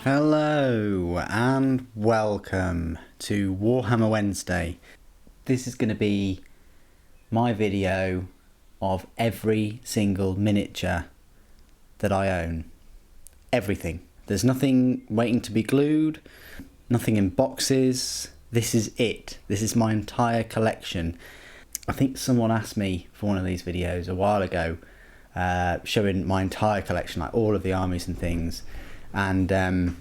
Hello and welcome to Warhammer Wednesday. This is going to be my video of every single miniature that I own. Everything. There's nothing waiting to be glued, nothing in boxes. This is it. This is my entire collection. I think someone asked me for one of these videos a while ago, showing my entire collection, like all of the armies and things. And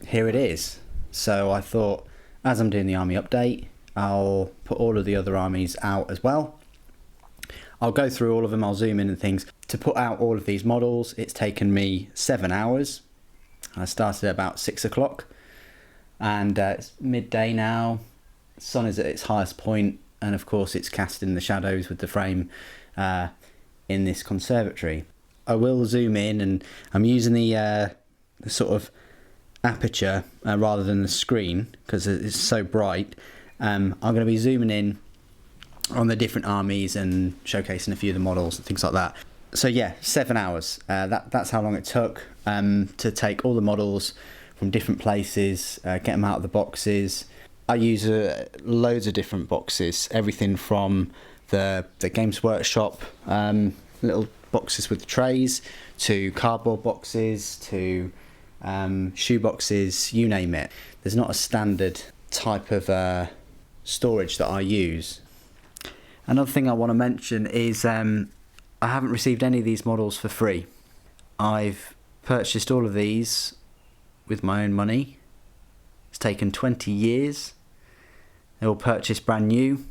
here it is. So I thought, as I'm doing the army update, I'll put all of the other armies out as well. I'll go through all of them, I'll zoom in and things. To put out all of these models, it's taken me 7 hours. I started at about 6 o'clock, and it's midday now. The sun is at its highest point, and of course it's casting the shadows with the frame in this conservatory. I will zoom in, and I'm using the sort of aperture rather than the screen because it's so bright. I'm going to be zooming in on the different armies and showcasing a few of the models and things like that. So yeah, 7 hours. That's how long it took to take all the models from different places, get them out of the boxes. I use loads of different boxes, everything from the Games Workshop little boxes with trays, to cardboard boxes, to shoe boxes, you name it. There's not a standard type of storage that I use. Another thing I want to mention is I haven't received any of these models for free. I've purchased all of these with my own money. It's taken 20 years. They're all purchased brand new.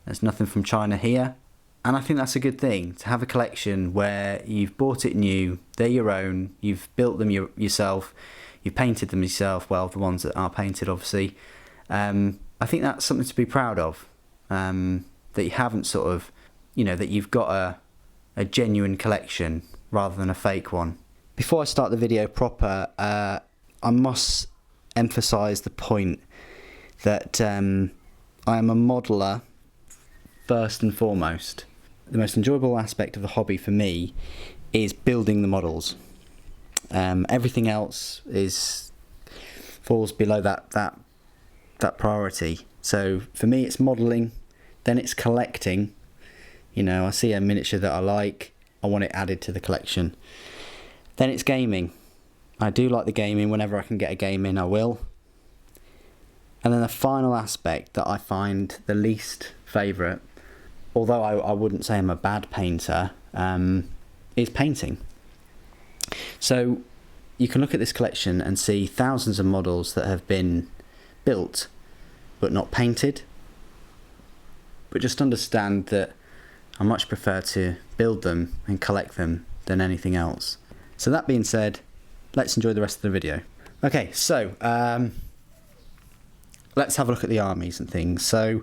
There's nothing from China here. And I think that's a good thing, to have a collection where you've bought it new, they're your own, you've built them yourself, you've painted them yourself, well, the ones that are painted obviously. I think that's something to be proud of, that you haven't sort of, that you've got a genuine collection rather than a fake one. Before I start the video proper, I must emphasise the point that I am a modeller first and foremost. The most enjoyable aspect of the hobby for me is building the models. Everything else falls below that priority. So for me, it's modelling, then it's collecting. I see a miniature that I like, I want it added to the collection. Then it's gaming. I do like the gaming. Whenever I can get a game in, I will. And then the final aspect that I find the least favourite, although I wouldn't say I'm a bad painter, is painting. So you can look at this collection and see thousands of models that have been built but not painted. But just understand that I much prefer to build them and collect them than anything else. So that being said, let's enjoy the rest of the video. Okay, so let's have a look at the armies and things. So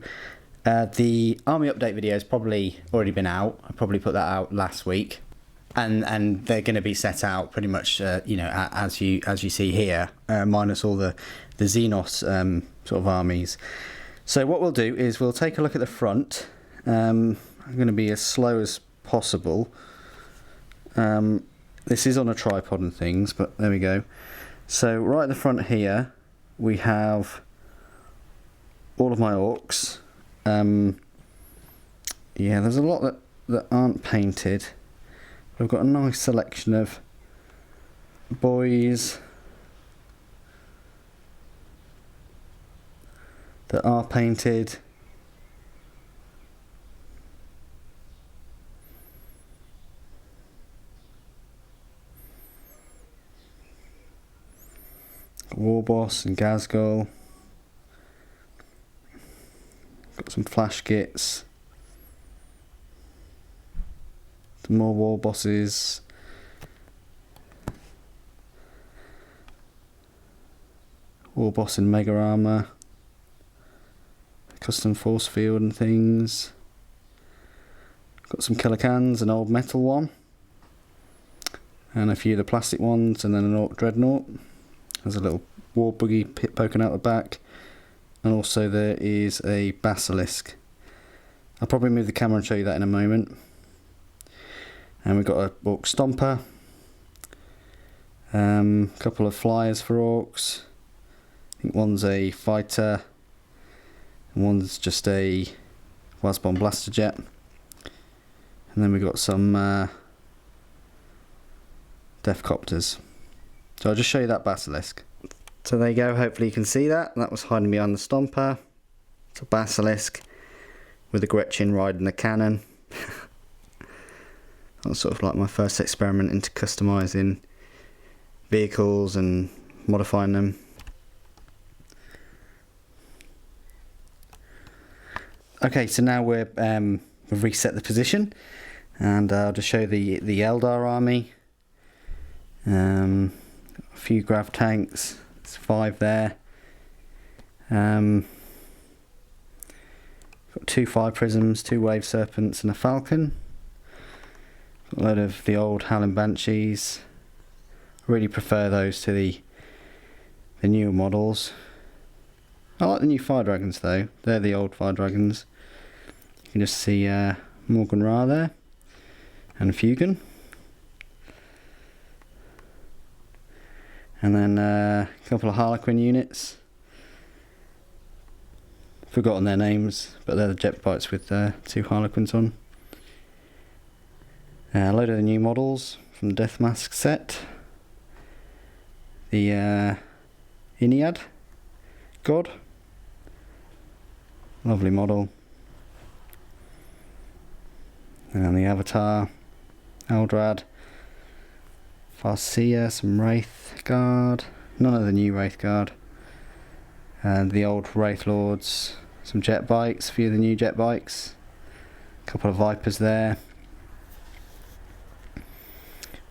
the army update video has probably already been out. I probably put that out last week, and they're going to be set out pretty much, as you see here, minus all the Xenos sort of armies. So what we'll do is we'll take a look at the front. I'm going to be as slow as possible. This is on a tripod and things, but there we go. So right at the front here, we have all of my Orcs. Yeah, there's a lot that aren't painted. I've got a nice selection of boys that are painted. Warboss and Gazgul. Got some flash kits. Some more war bosses. War boss in mega armor. Custom force field and things. Got some killer cans, an old metal one. And a few of the plastic ones, and then an Orc Dreadnought. There's a little war buggy poking out the back. And also there is a Basilisk. I'll probably move the camera and show you that in a moment. And we've got a Orc Stomper. Couple of flyers for Orcs. I think one's a fighter, and one's just a Wazbomb blaster jet. And then we've got some Deathcopters. So I'll just show you that Basilisk. So there you go, hopefully you can see that. That was hiding behind the Stomper. It's a Basilisk with a Gretchen riding the cannon. That was sort of like my first experiment into customising vehicles and modifying them. Okay, so now we've reset the position, and I'll just show the Eldar army. A few grav tanks. There's 5 there. Got 2 fire prisms, 2 wave serpents, and a falcon. Got a load of the old Howling Banshees. Really prefer those to the newer models. I like the new fire dragons though. They're the old fire dragons. You can just see Morgan Ra there, and a Fugan. And then a couple of Harlequin units. Forgotten their names, but they're the jet bites with 2 Harlequins on. A load of the new models from the Death Mask set. The Iniad God. Lovely model. And the Avatar, Eldrad, Farseer, some Wraith Guard, none of the new Wraith Guard, and the old Wraith Lords, some jet bikes, a few of the new jet bikes, a couple of Vipers there,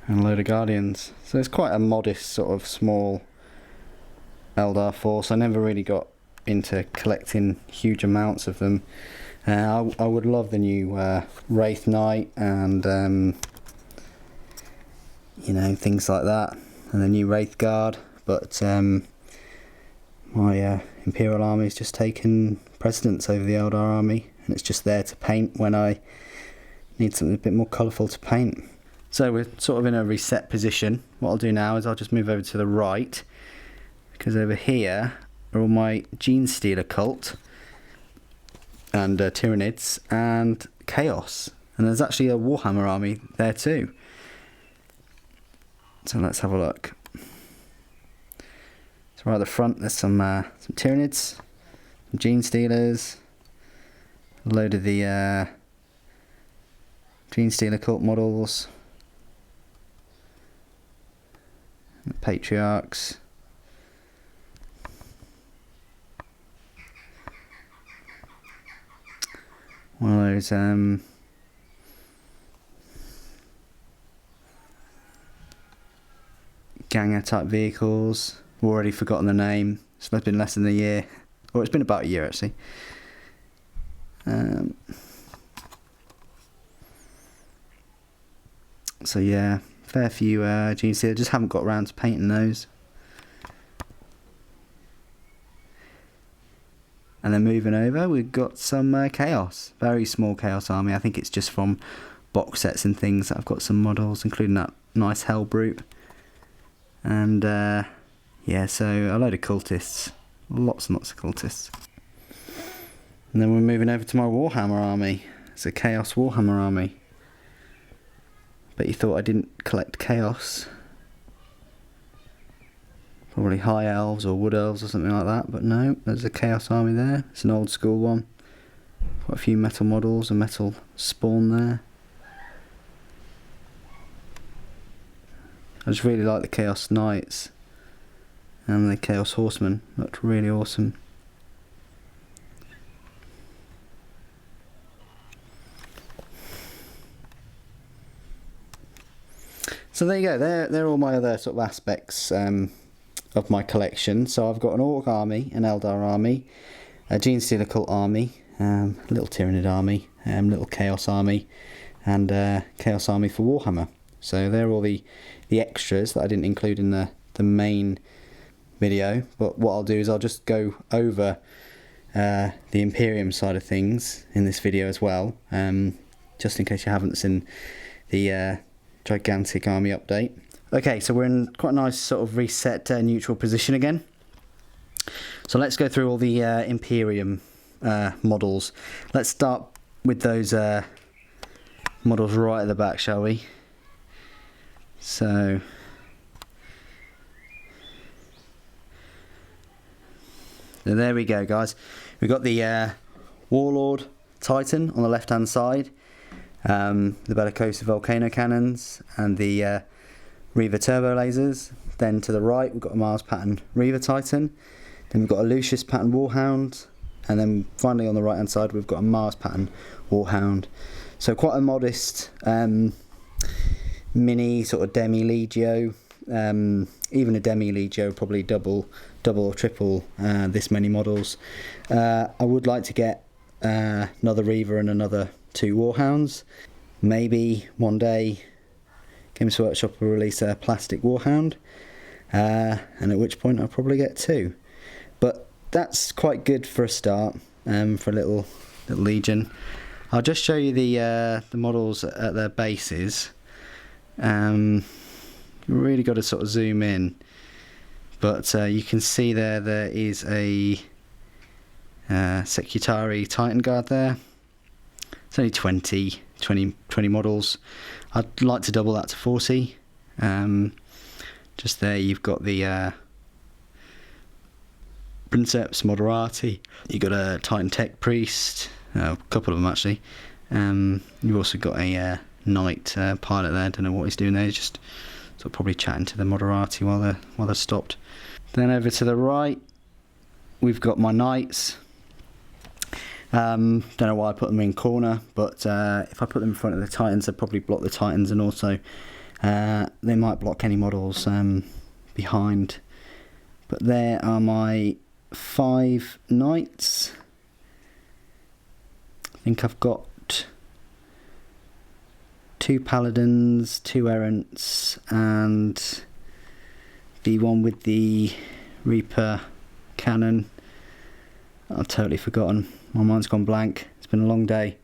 and a load of Guardians. So it's quite a modest sort of small Eldar force. I never really got into collecting huge amounts of them. I would love the new Wraith Knight and you know, things like that, and the new Wraith Guard, but my Imperial army's just taken precedence over the Eldar army, and it's just there to paint when I need something a bit more colourful to paint. So we're sort of in a reset position. What I'll do now is I'll just move over to the right, because over here are all my Genestealer cult and Tyranids and Chaos, and there's actually a Warhammer army there too. So let's have a look. So right at the front there's some Tyranids, some Genestealers, a load of the Genestealer cult models, the Patriarchs, one of those Ganger type vehicles. I've already forgotten the name. It's been less than a year, or it's been about a year actually. So yeah, fair few Genestealer. Just haven't got around to painting those. And then moving over, we've got some Chaos. Very small Chaos army. I think it's just from box sets and things that I've got some models, including that nice Hell Brute. And yeah, so a load of cultists. Lots and lots of cultists. And then we're moving over to my Warhammer army. It's a Chaos Warhammer army. Bet you thought I didn't collect Chaos. Probably High Elves or Wood Elves or something like that, but no, there's a Chaos army there. It's an old school one. Quite a few metal models, a metal spawn there. I just really like the Chaos Knights and the Chaos Horsemen. Looked really awesome. So there you go. They're all my other sort of aspects of my collection. So I've got an Orc army, an Eldar army, a Genestealer cult army, a little Tyranid army, little Chaos army, and a Chaos army for Warhammer. So they're all the extras that I didn't include in the main video. But what I'll do is I'll just go over the Imperium side of things in this video as well, just in case you haven't seen the gigantic army update. Okay, so we're in quite a nice sort of reset neutral position again. So let's go through all the Imperium models. Let's start with those models right at the back, shall we? So there we go, guys. We've got the Warlord Titan on the left hand side, the Bellicosa Volcano Cannons and the Reaver Turbo Lasers. Then to the right we've got a Mars Pattern Reaver Titan, then we've got a Lucius Pattern Warhound, and then finally on the right hand side we've got a Mars Pattern Warhound. So quite a modest mini sort of Demi Legio, even a Demi Legio probably double or triple this many models. I would like to get another Reaver and another 2 Warhounds. Maybe one day Games Workshop will release a plastic Warhound, and at which point I'll probably get 2. But that's quite good for a start, for a little legion. I'll just show you the models at their bases. You really got to sort of zoom in, but you can see there is a Secretary Titan Guard there. It's only 20 models. I'd like to double that to 40. Just there you've got the Princeps Moderati. You've got a Titan Tech Priest, a couple of them actually. You've also got a Knight pilot there. Don't know what he's doing there. He's just sort of probably chatting to the Moderati while they're stopped. Then over to the right we've got my Knights. Don't know why I put them in corner, but if I put them in front of the Titans, they'd probably block the Titans, and also they might block any models behind. But there are my 5 Knights. I think I've got 2 Paladins, 2 Errants, and the one with the Reaper cannon. I've totally forgotten. My mind's gone blank. It's been a long day.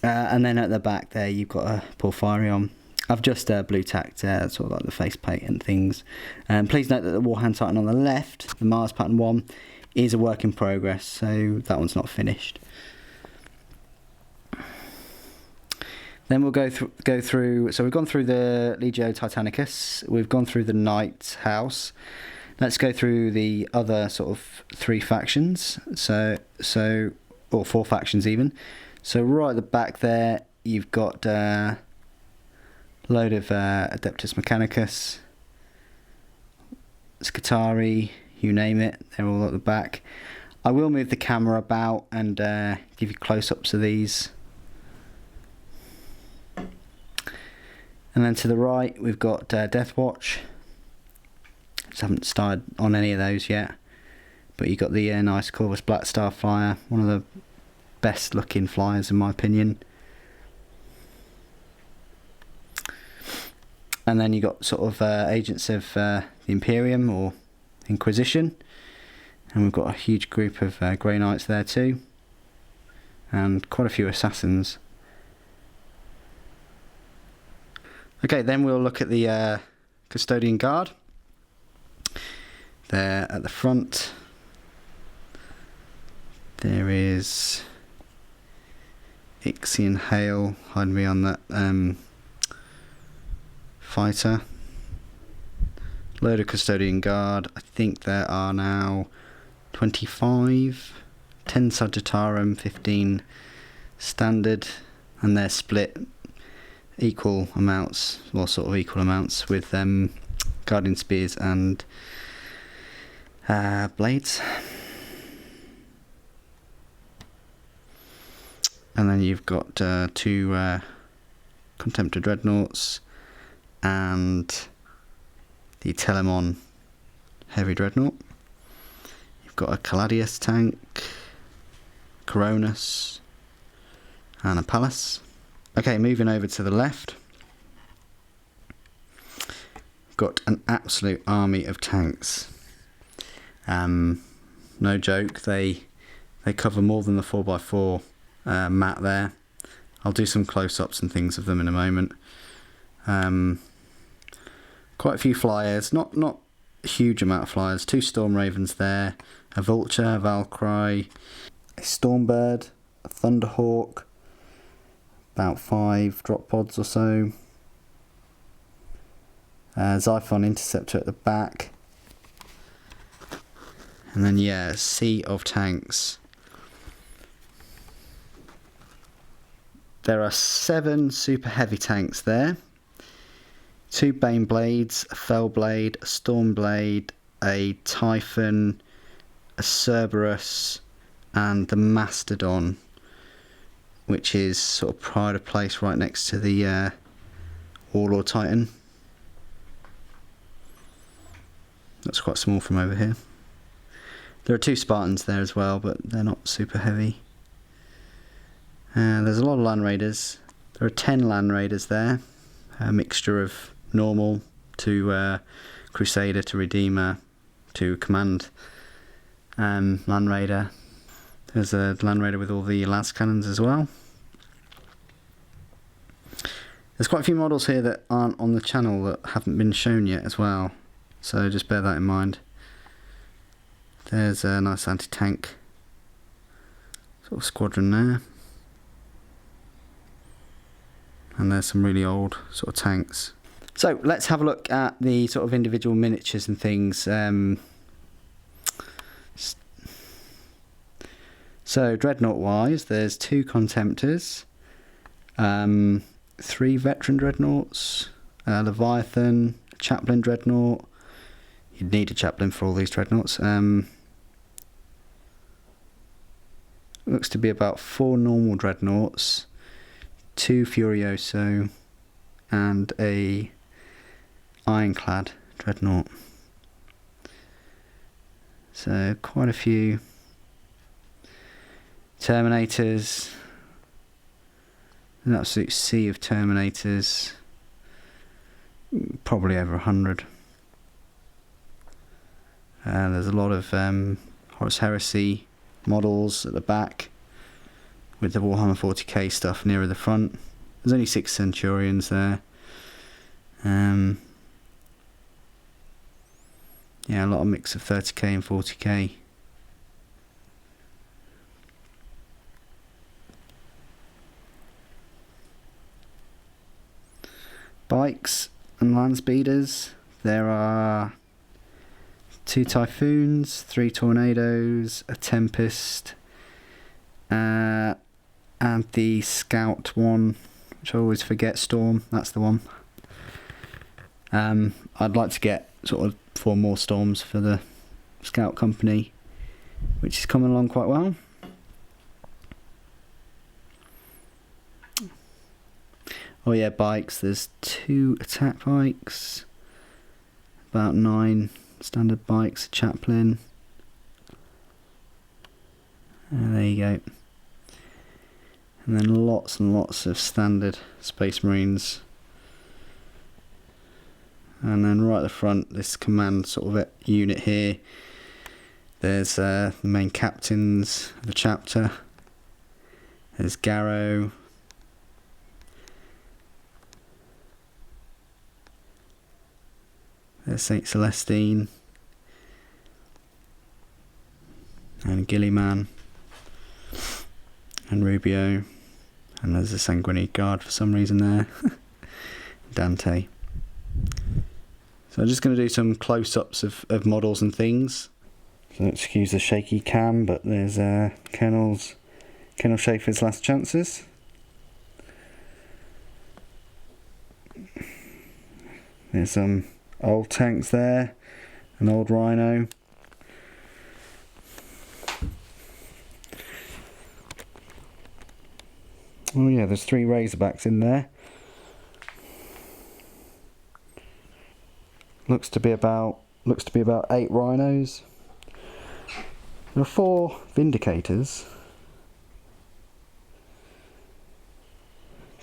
And then at the back there you've got a Porphyrion. I've just blue tacked sort of like the faceplate and things. Please note that the Warhound Titan on the left, the Mars Pattern one, is a work in progress, so that one's not finished. Then we'll go through. So we've gone through the Legio Titanicus. We've gone through the Knight House. Let's go through the other sort of 3 factions. Or 4 factions even. So right at the back there, you've got a load of Adeptus Mechanicus, Scutari, you name it. They're all at the back. I will move the camera about and give you close-ups of these. And then to the right, we've got Deathwatch. Just haven't started on any of those yet, but you got the nice Corvus Black Star Flyer, one of the best looking flyers in my opinion. And then you got sort of agents of the Imperium or Inquisition, and we've got a huge group of Grey Knights there too, and quite a few assassins. Okay, then we'll look at the Custodian Guard. There at the front there is Ixion Hale hiding behind that fighter. Load of Custodian Guard. I think there are now 25, 10 Sagittarium, 15 Standard, and they're split equal amounts, well sort of equal amounts, with Guardian Spears and blades. And then you've got 2 Contemptor Dreadnoughts and the Telemon Heavy Dreadnought. You've got a Caladius tank, Coronas, and a Pallas. Okay, moving over to the left, got an absolute army of tanks. No joke, they cover more than the 4x4 mat there. I'll do some close-ups and things of them in a moment. Quite a few flyers, not a huge amount of flyers. 2 Storm Ravens there, a Vulture, a Valkyrie, a Stormbird, a Thunderhawk, about 5 drop pods or so, Xiphon Interceptor at the back, and then yeah, a sea of tanks. There are 7 super heavy tanks there. 2 Bane Blades, a Fell Blade, a Storm Blade, a Typhon, a Cerberus, and the Mastodon, which is sort of pride of place right next to the Warlord Titan. That's quite small from over here. There are 2 Spartans there as well, but they're not super heavy. There's a lot of Land Raiders. There are 10 Land Raiders there, a mixture of normal to Crusader to Redeemer to Command Land Raider. There's a Land Raider with all the las cannons as well. There's quite a few models here that aren't on the channel that haven't been shown yet as well, so just bear that in mind. There's a nice anti-tank sort of squadron there. And there's some really old sort of tanks. So let's have a look at the sort of individual miniatures and things. So Dreadnought wise, there's 2 Contemptors, 3 Veteran Dreadnoughts, Leviathan, a Chaplain Dreadnought. You'd need a Chaplain for all these Dreadnoughts. Looks to be about 4 normal Dreadnoughts, 2 Furioso, and a Ironclad Dreadnought. So quite a few Terminators, an absolute sea of Terminators, probably over 100. There's a lot of Horus Heresy models at the back, with the Warhammer 40k stuff nearer the front. There's only 6 Centurions there. Yeah, a lot of mix of 30k and 40k. Bikes and land speeders. There are 2 Typhoons, 3 Tornadoes, a Tempest, and the Scout one, which I always forget, Storm, that's the one. I'd like to get sort of 4 more Storms for the Scout company, which is coming along quite well. Oh yeah, bikes, there's 2 attack bikes, about 9 standard bikes, a Chaplain. There you go. And then lots and lots of standard Space Marines. And then right at the front, this command sort of unit here. There's the main captains of the chapter. There's Garrow. There's Saint Celestine. And Gilliman. And Rubio. And there's a Sanguinary Guard for some reason there. Dante. So I'm just going to do some close-ups of models and things. So excuse the shaky cam, but there's Kennel Schaefer's Last Chances. There's some old tanks there, an old Rhino. Oh yeah, there's 3 Razorbacks in there. Looks to be about 8 Rhinos. There are 4 Vindicators,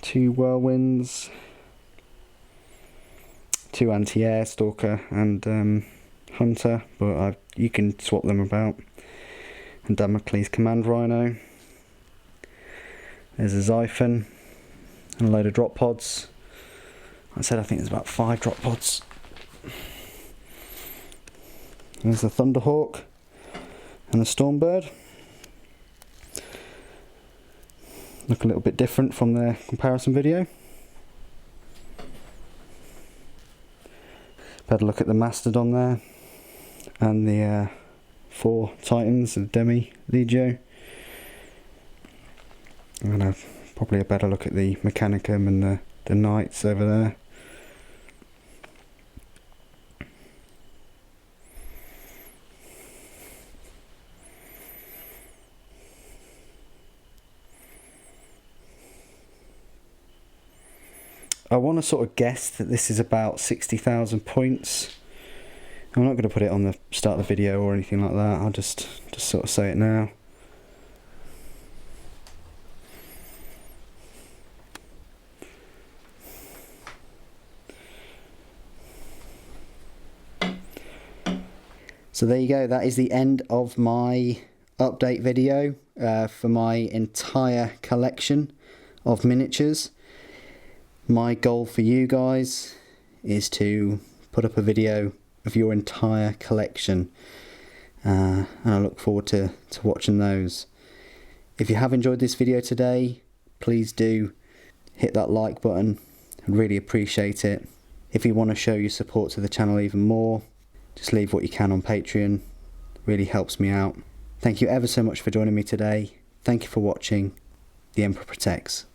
2 Whirlwinds, 2 Anti-Air, Stalker and Hunter, but you can swap them about. And Damocles Command Rhino. There's a Xiphon and a load of drop pods. I said I think there's about 5 drop pods. There's the Thunderhawk and the Stormbird. Look a little bit different from their comparison video. Better look at the Mastodon there, and the 4 Titans and Demi Legio. And probably a better look at the Mechanicum and the Knights over there. I want to sort of guess that this is about 60,000 points. I'm not going to put it on the start of the video or anything like that. I'll just sort of say it now. So there you go, that is the end of my update video for my entire collection of miniatures. My goal for you guys is to put up a video of your entire collection, and I look forward to watching those. If you have enjoyed this video today, please do hit that like button. I'd really appreciate it. If you want to show your support to the channel even more, just leave what you can on Patreon. It really helps me out. Thank you ever so much for joining me today. Thank you for watching. The Emperor Protects.